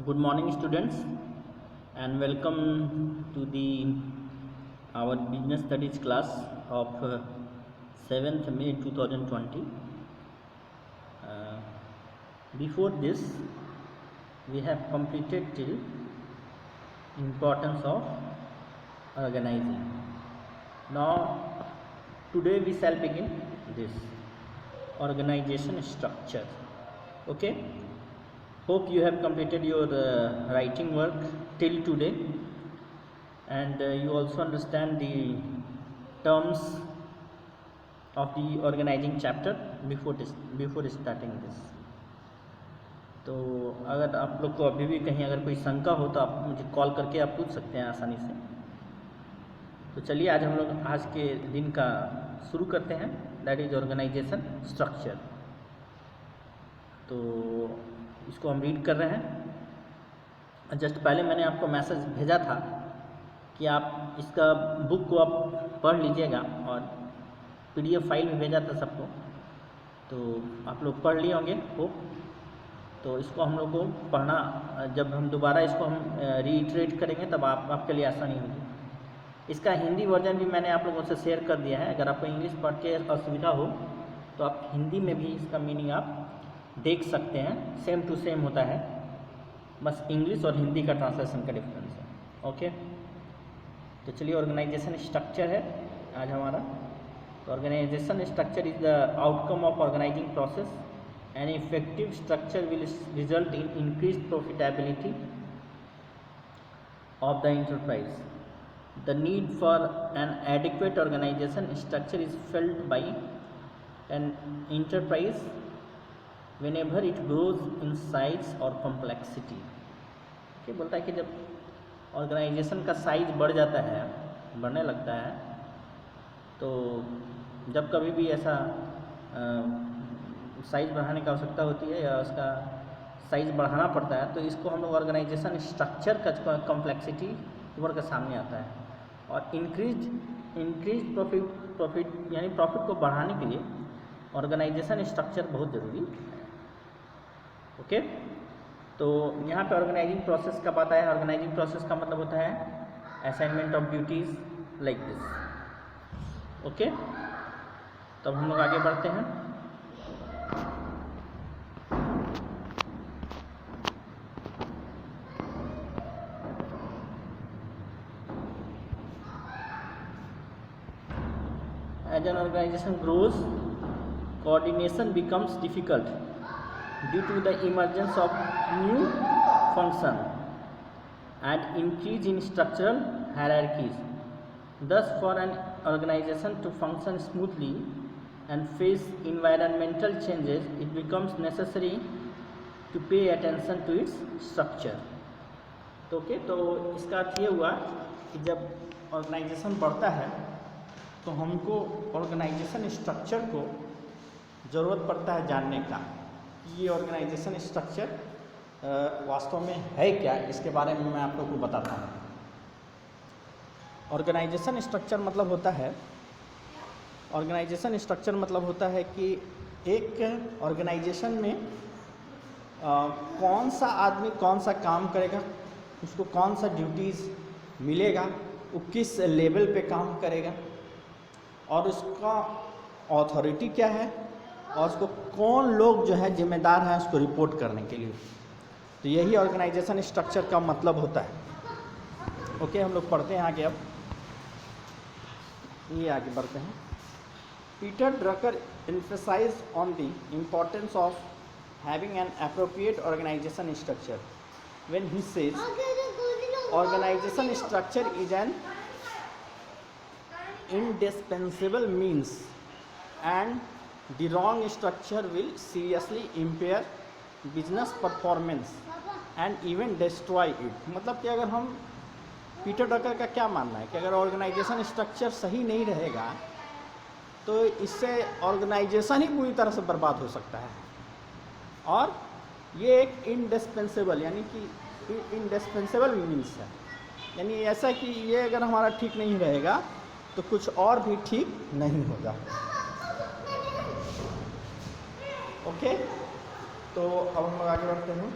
Good morning, students, and welcome to the our business studies class of 7th May 2020. Uh, Before this, we have completed till importance of organizing. Now, today we shall begin this organization structure. Okay. Hope you have completed your writing work till today, and you also understand the terms of the organizing chapter before starting this. तो अगर आप लोग को अभी भी कहीं अगर कोई शंका हो तो आप मुझे कॉल करके आप पूछ सकते हैं आसानी से। तो चलिए आज हम लोग आज के दिन का शुरू करते हैं, दैट इज ऑर्गेनाइजेशन स्ट्रक्चर। तो इसको हम रीड कर रहे हैं। जस्ट पहले मैंने आपको मैसेज भेजा था कि आप इसका बुक को आप पढ़ लीजिएगा, और PDF फाइल भी भेजा था सबको, तो आप लोग पढ़ लिए होंगे होप। तो इसको हम लोग को पढ़ना, जब हम दोबारा इसको हम रीइटरेट करेंगे तब आपके लिए आसानी होगी। इसका हिंदी वर्जन भी मैंने आप लोगों से शेयर कर दिया है। अगर आपको इंग्लिश पढ़ के असुविधा हो तो आप हिंदी में भी इसका मीनिंग आप देख सकते हैं। सेम टू सेम होता है, बस इंग्लिश और हिंदी का ट्रांसलेशन का डिफरेंस है। ओके, तो चलिए ऑर्गेनाइजेशन स्ट्रक्चर है आज हमारा। तो organisation structure is the outcome of organising process. An effective structure will result in increased profitability of the enterprise. The need for an adequate organisation structure is felt by an enterprise whenever it grows in size और complexity। क्या बोलता है कि जब organisation का size बढ़ जाता है, बढ़ने लगता है, तो जब कभी भी ऐसा साइज बढ़ाने की आवश्यकता होती है या उसका साइज बढ़ाना पड़ता है, तो इसको हम लोग ऑर्गेनाइजेशन स्ट्रक्चर का कॉम्प्लेक्सिटी उभर के सामने आता है। और इंक्रीज प्रॉफिट यानी प्रॉफिट को बढ़ाने के लिए ऑर्गेनाइजेशन स्ट्रक्चर बहुत ज़रूरी है। ओके, तो यहाँ पे ऑर्गेनाइजिंग प्रोसेस का बात आया है। ऑर्गेनाइजिंग प्रोसेस का मतलब होता है assignment of duties like this. Okay, तब हम लोग आगे बढ़ते हैं। As an organization grows, coordination becomes difficult due to the emergence of new function and increase in structural hierarchies. Thus, for an organization to function smoothly and face environmental changes, it becomes necessary to pay attention to its structure. तो इसका अर्थ ये हुआ कि जब organisation बढ़ता है तो हमको ऑर्गेनाइजेशन स्ट्रक्चर को ज़रूरत पड़ता है जानने का कि ये ऑर्गेनाइजेशन स्ट्रक्चर वास्तव में है क्या। इसके बारे में मैं आप लोगों को बताता हूँ। ऑर्गेनाइजेशन स्ट्रक्चर मतलब होता है कि एक ऑर्गेनाइजेशन में कौन सा आदमी कौन सा काम करेगा, उसको कौन सा ड्यूटीज़ मिलेगा, वो किस लेवल पे काम करेगा, और उसका अथॉरिटी क्या है, और उसको कौन लोग जो है जिम्मेदार हैं उसको रिपोर्ट करने के लिए। तो यही ऑर्गेनाइजेशन स्ट्रक्चर का मतलब होता है। ओके, हम लोग पढ़ते हैं आगे। अब ये आगे बढ़ते हैं। Peter Drucker emphasized on the importance of having an appropriate organization structure when he says organization structure is an indispensable means and the wrong structure will seriously impair business performance and even destroy it। मतलब कि अगर हम Peter Drucker का क्या मानना है कि अगर ऑर्गेनाइजेशन स्ट्रक्चर सही नहीं रहेगा तो इससे ऑर्गेनाइजेशन ही पूरी तरह से बर्बाद हो सकता है। और ये एक इंडिस्पेंसेबल यानी कि इंडिस्पेंसेबल मीन्स है, यानी ऐसा कि ये अगर हमारा ठीक नहीं रहेगा तो कुछ और भी ठीक नहीं होगा। ओके, तो अब हम आगे बढ़ते हैं।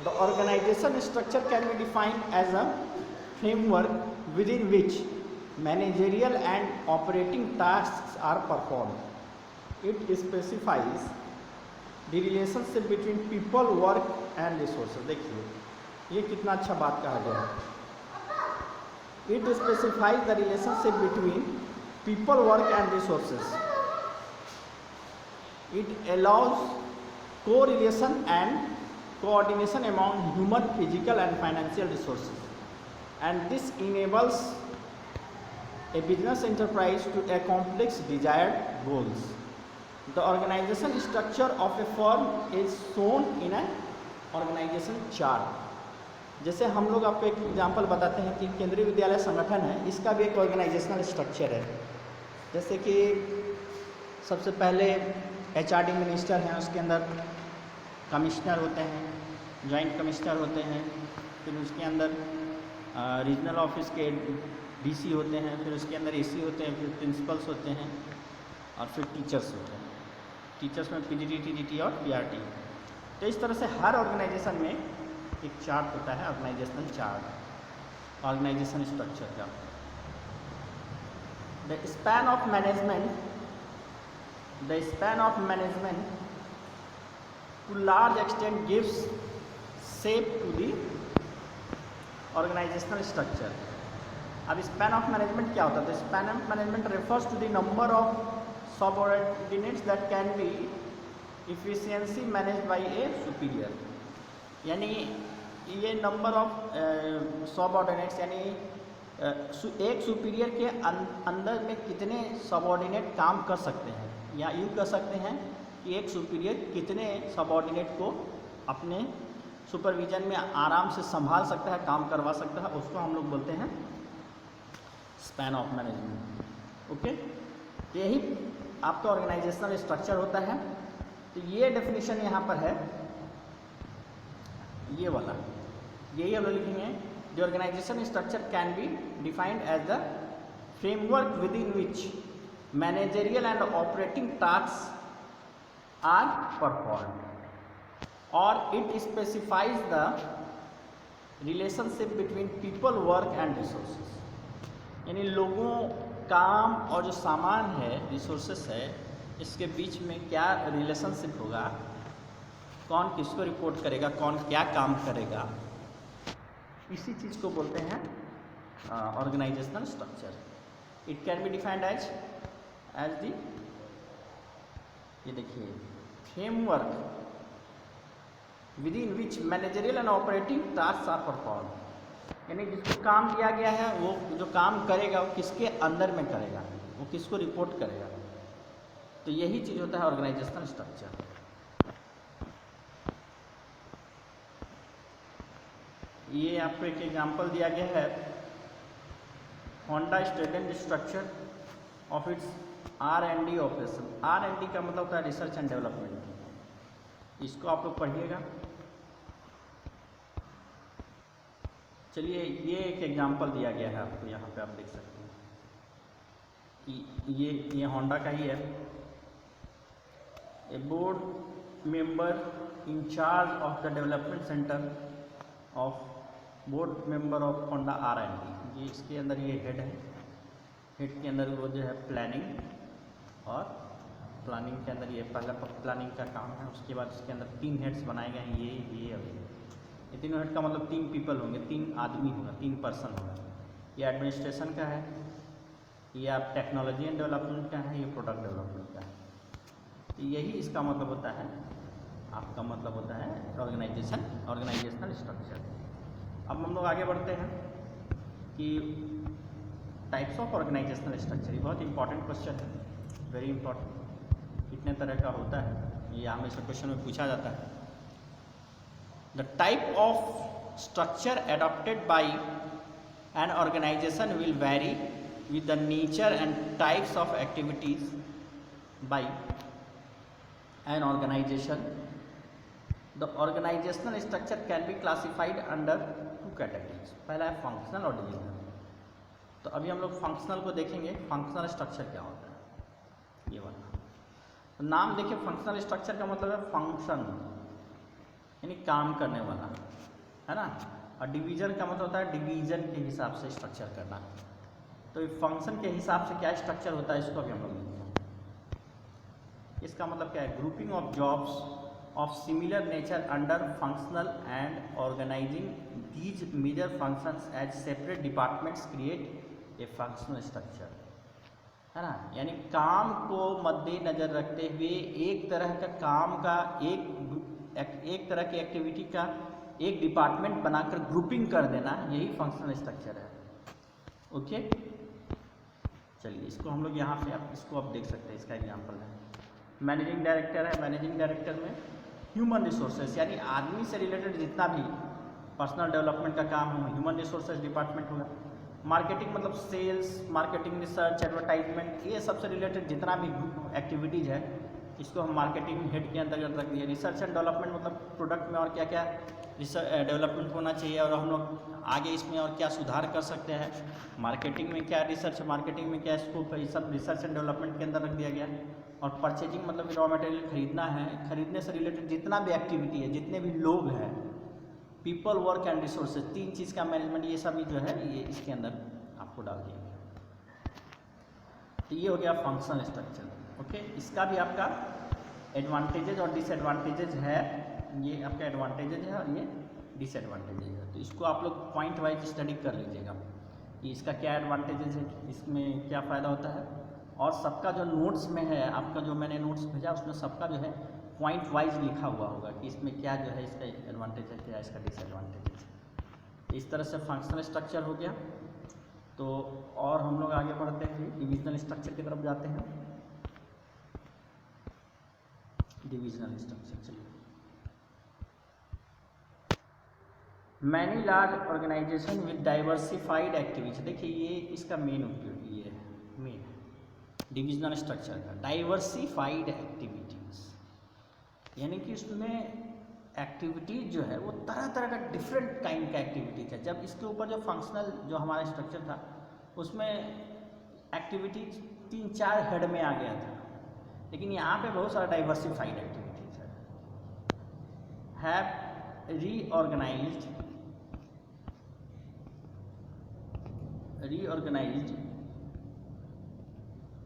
The organization structure can be defined as a framework within which managerial and operating tasks are performed. It specifies the relationship between people, work and resources. देखिए ये कितना अच्छा बात कहा गया है. It specifies the relationship between people, work and resources. It allows correlation and coordination among human, physical and financial resources, and this enables a business enterprise to accomplish desired goals. The organization structure of a firm is shown in an organization chart. जैसे हम लोग आपको एक example बताते हैं कि केंद्रीय विद्यालय संगठन है, इसका भी एक ऑर्गेनाइजेशनल स्ट्रक्चर है. जैसे कि सबसे पहले HRD मिनिस्टर हैं, उसके अंदर कमिश्नर होते हैं, जॉइंट कमिश्नर होते हैं, फिर उसके अंदर रीजनल ऑफिस के DC होते हैं, फिर उसके अंदर AC होते हैं, फिर प्रिंसिपल्स होते हैं और फिर टीचर्स होते हैं. टीचर्स में PGT, TGT और PRT. तो इस तरह से हर ऑर्गेनाइजेशन में एक चार्ट होता है, ऑर्गेनाइजेशनल चार्ट, ऑर्गेनाइजेशन स्ट्रक्चर का. The span of management to large extent gives shape to the organizational structure. अब span of management क्या होता है? तो span of management refers to the number of subordinates that can be efficiently managed by a superior. यानी ये number of subordinates यानी एक superior के अंदर में कितने सबऑर्डिनेट काम कर सकते हैं, या यूँ कह सकते हैं कि एक सुपीरियर कितने सबऑर्डिनेट को अपने सुपरविजन में आराम से संभाल सकता है, काम करवा सकता है, उसको हम लोग बोलते हैं स्पैन ऑफ मैनेजमेंट. ओके, यही आपका ऑर्गेनाइजेशनल स्ट्रक्चर होता है. तो ये डेफिनेशन यहाँ पर है, ये वाला, यही हम लोग लिखेंगे. The organisation structure can be defined as the framework within which managerial and operating task are perform, और it specifies the relationship between people, work and resources. यानी लोगों, काम और जो सामान है, रिसोर्सेस है, इसके बीच में क्या रिलेशनशिप होगा, कौन किसको रिपोर्ट करेगा, कौन क्या काम करेगा, इसी चीज़ को बोलते हैं organisational structure. It can be defined as the, ये देखिए, framework within which managerial and operating task are perform. यानी जिसको काम दिया गया है, वो जो काम करेगा वो किसके अंदर में करेगा, वो किसको रिपोर्ट करेगा. तो यही चीज़ होता है ऑर्गेनाइजेशनल स्ट्रक्चर. ये आपको एक एग्जांपल दिया गया है, Honda student structure of its R&D operation. R&D का मतलब होता है रिसर्च एंड डेवलपमेंट. इसको आप लोग पढ़िएगा. चलिए, ये एक एग्जांपल दिया गया है आपको, यहाँ पे आप देख सकते हैं कि ये होंडा का ही है. A board member in charge of the development centre of board member of Honda R&D. ये इसके अंदर ये हेड है. हेड के अंदर वो जो है प्लानिंग, और प्लानिंग के अंदर ये पहला प्लानिंग का काम है. उसके बाद इसके अंदर 3 हेड्स बनाए गए हैं, ये और ये तीनों हेड का मतलब 3 पीपल होंगे, 3 आदमी होगा, 3 पर्सन होगा. ये एडमिनिस्ट्रेशन का है, ये आप टेक्नोलॉजी एंड डेवलपमेंट का है, ये प्रोडक्ट डेवलपमेंट का है. तो यही इसका मतलब होता है, आपका मतलब होता है ऑर्गेनाइजेशनल स्ट्रक्चर. अब हम लोग आगे बढ़ते हैं कि टाइप्स ऑफ ऑर्गेनाइजेशनल स्ट्रक्चर. ये बहुत इंपॉर्टेंट क्वेश्चन है, वेरी इंपॉर्टेंट. कितने तरह का होता है, ये हमेशा क्वेश्चन में पूछा जाता है. The type of structure adopted by an organisation will vary with the nature and types of activities by an organization. The organizational structure can be classified under 2 categories. पहला है फंक्शनल और डिविजनल. तो अभी हम लोग फंक्शनल को देखेंगे. Functional structure क्या होता है, ये वाला. तो नाम देखिए, फंक्शनल स्ट्रक्चर का मतलब है फंक्शन. यानी काम करने वाला, है ना। और डिवीजन का मतलब होता है डिवीजन के हिसाब से स्ट्रक्चर करना। तो फंक्शन के हिसाब से क्या स्ट्रक्चर होता है इसको अभी हम लोग देखते हैं। इसका मतलब क्या है, grouping of jobs of similar nature under functional and organising these major functions as separate departments create a functional structure, है ना। यानी काम को मद्देनजर रखते हुए एक तरह का काम का एक तरह की एक्टिविटी का एक डिपार्टमेंट बनाकर ग्रुपिंग कर देना, यही फंक्शनल स्ट्रक्चर है। ओके, चलिए इसको हम लोग यहाँ पे इसको आप देख सकते हैं। इसका एग्जांपल है मैनेजिंग डायरेक्टर है। मैनेजिंग डायरेक्टर में ह्यूमन रिसोर्सेज यानी आदमी से रिलेटेड जितना भी पर्सनल डेवलपमेंट का काम हो, ह्यूमन रिसोर्सेज डिपार्टमेंट होगा। मार्केटिंग मतलब सेल्स, मार्केटिंग, रिसर्च, एडवर्टाइजमेंट, ये सबसे रिलेटेड जितना भी एक्टिविटीज़ है इसको हम मार्केटिंग हेड के अंतर्गत रख दिए। रिसर्च एंड डेवलपमेंट मतलब प्रोडक्ट में और क्या क्या रिसर्च डेवलपमेंट होना चाहिए और हम लोग आगे इसमें और क्या सुधार कर सकते हैं। मार्केटिंग में क्या रिसर्च, मार्केटिंग में क्या स्कोप है, ये सब रिसर्च एंड डेवलपमेंट के अंदर रख दिया गया। और परचेजिंग मतलब रॉ मटेरियल खरीदना है, खरीदने से रिलेटेड जितना भी एक्टिविटी है, जितने भी लोग हैं, पीपल, वर्क एंड रिसोर्सेज, तीन चीज़ का मैनेजमेंट, ये सभी जो है ये इसके अंदर आपको डाल दिया गया। तो ये हो गया फंक्शनल स्ट्रक्चर। ओके, इसका भी आपका एडवांटेजेज और डिसएडवांटेजेज है। ये आपका एडवांटेजेज है और ये डिसएडवांटेजेज है। तो इसको आप लोग पॉइंट वाइज स्टडी कर लीजिएगा कि इसका क्या एडवांटेजेज है, इसमें क्या फ़ायदा होता है। और सबका जो नोट्स में है, आपका जो मैंने नोट्स भेजा उसमें सबका जो है पॉइंट वाइज लिखा हुआ होगा कि इसमें क्या जो है इसका एडवांटेज है, क्या इसका डिसएडवांटेज है। इस तरह से फंक्शनल स्ट्रक्चर हो गया। तो और हम लोग आगे बढ़ते हैं, डिविजनल स्ट्रक्चर की तरफ जाते हैं। डिविजनल स्ट्रक्चर, चलिए। Many large organisation with diversified activities, देखिए ये इसका मेन उपयोग, ये है मेन डिविजनल स्ट्रक्चर का, डाइवर्सिफाइड एक्टिविटीज, यानी कि उसमें एक्टिविटीज जो है वो तरह तरह का डिफरेंट काइंड का एक्टिविटीज है। जब इसके ऊपर जो फंक्शनल जो हमारा स्ट्रक्चर था उसमें एक्टिविटीज 3-4 हेड में आ गया था, लेकिन यहाँ पे बहुत सारा डाइवर्सिफाइड एक्टिविटीज है। Have reorganised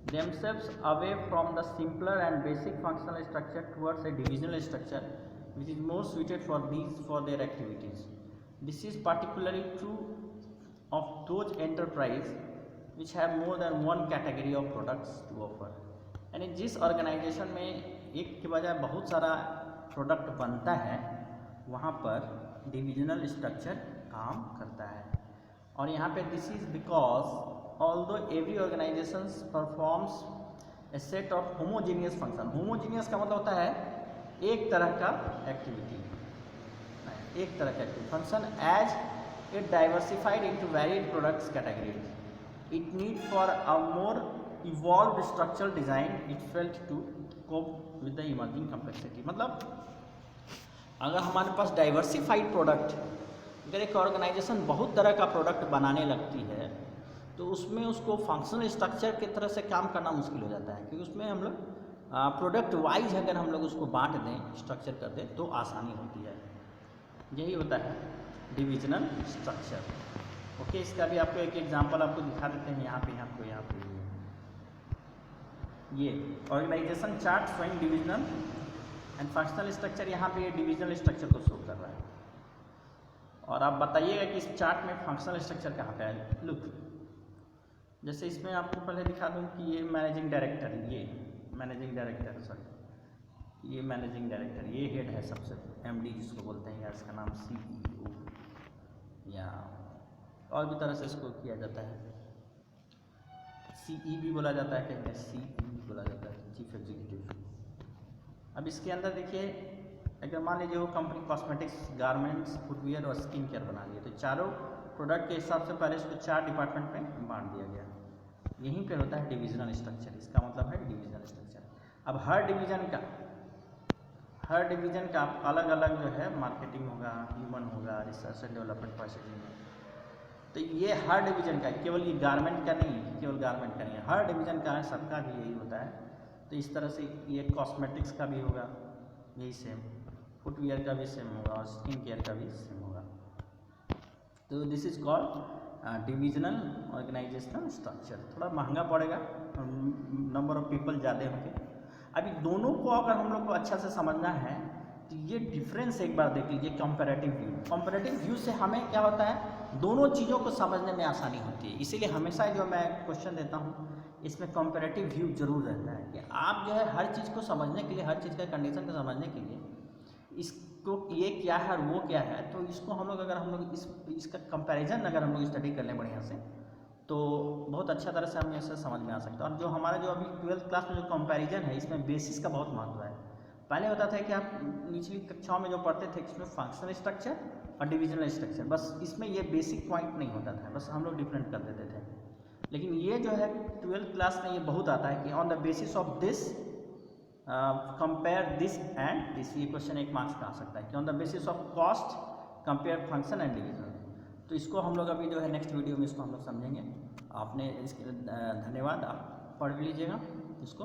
themselves away from the simpler and basic functional structure towards a divisional structure which is more suited for their activities. This is particularly true of those enterprise which have more than one category of products to offer. यानी जिस organisation में एक के बजाय बहुत सारा product बनता है वहाँ पर डिविजनल स्ट्रक्चर काम करता है। और यहाँ पे this is because although every organization performs a set of homogeneous function, homogeneous का मतलब होता है एक तरह का एक्टिविटी, एक तरह का activity function as it diversified into varied products categories, it need for a more evolved structural design it felt to cope with the emerging complexity। मतलब अगर हमारे पास डाइवर्सिफाइड प्रोडक्ट, अगर एक ऑर्गेनाइजेशन बहुत तरह का प्रोडक्ट बनाने लगती है तो उसमें उसको फंक्शनल स्ट्रक्चर की तरह से काम करना मुश्किल हो जाता है, क्योंकि उसमें हम लोग प्रोडक्ट वाइज अगर हम लोग उसको बांट दें, स्ट्रक्चर कर दें तो आसानी होती है। यही होता है डिविजनल स्ट्रक्चर। ओके, इसका भी आपको एक एग्जांपल आपको दिखा देते हैं। यहाँ पे ये organisation chart showing divisional and functional structure, यहाँ पे ये डिविजनल स्ट्रक्चर को शो कर रहा है। और आप बताइएगा कि इस चार्ट में फंक्शनल स्ट्रक्चर कहाँ पे है। लुक, जैसे इसमें आपको पहले दिखा दूं कि ये मैनेजिंग डायरेक्टर, ये मैनेजिंग डायरेक्टर, ये हेड है सबसे, एमडी जिसको बोलते हैं, या इसका नाम सीईओ या और भी तरह से इसको किया जाता है, सीई भी बोला जाता है, कहीं सीई भी बोला जाता है, चीफ एग्जीक्यूटिव। अब इसके अंदर देखिए, अगर मान लीजिए वो कंपनी कॉस्मेटिक्स, गारमेंट्स, फुटवियर और स्किन केयर बना रही है, तो चारों प्रोडक्ट के हिसाब से पहले इसको 4 डिपार्टमेंट में बांट दिया गया। यहीं पे होता है डिविजनल स्ट्रक्चर, इसका मतलब है डिविजनल स्ट्रक्चर। अब हर डिवीजन का अलग अलग जो है मार्केटिंग होगा, ह्यूमन होगा, रिसर्च एंड डेवलपमेंट, परचेजिंग, तो ये हर डिवीजन का, केवल ये गारमेंट का नहीं है, हर डिवीजन का है, सबका भी यही होता है। तो इस तरह से ये कॉस्मेटिक्स का भी होगा यही सेम, फुटवियर का भी सेम होगा और स्किन केयर का भी सेम होगा। तो this is called divisional organisational structure. थोड़ा महंगा पड़ेगा और नंबर ऑफ पीपल ज़्यादा होंगे। अभी दोनों को अगर हम लोग को अच्छा से समझना है तो ये डिफरेंस एक बार देख लीजिए कंपैरेटिव व्यू। कंपैरेटिव व्यू से हमें क्या होता है, दोनों चीज़ों को समझने में आसानी होती है। इसीलिए हमेशा जो मैं क्वेश्चन देता हूँ इसमें कंपैरेटिव व्यू जरूर रहता है कि आप जो है हर चीज़ को समझने के लिए, हर चीज़ का कंडीशन को समझने के लिए इसको ये क्या है और वो क्या है, तो इसको हम लोग अगर हम लोग इसका कंपैरिजन अगर हम लोग स्टडी कर लें बढ़िया से तो बहुत अच्छा तरह से हमें इसे समझ में आ सकता है। और जो हमारा जो अभी 12th क्लास में जो कंपैरिजन है इसमें बेसिस का बहुत महत्व है। पहले होता था कि आप निचली कक्षाओं में जो पढ़ते थे इसमें फंक्शनल स्ट्रक्चर और डिविजनल स्ट्रक्चर, बस इसमें ये बेसिक पॉइंट नहीं होता था, बस हम लोग डिफरेंट कर देते थे। लेकिन ये जो है 12th क्लास में ये बहुत आता है कि on the basis of this compare this and this. ये क्वेश्चन 1 मार्क्स का आ सकता है कि on the basis of cost compare function and division. तो इसको हम लोग अभी जो है नेक्स्ट वीडियो में इसको हम लोग समझेंगे। आपने इसके धन्यवाद, आप पढ़ लीजिएगा इसको।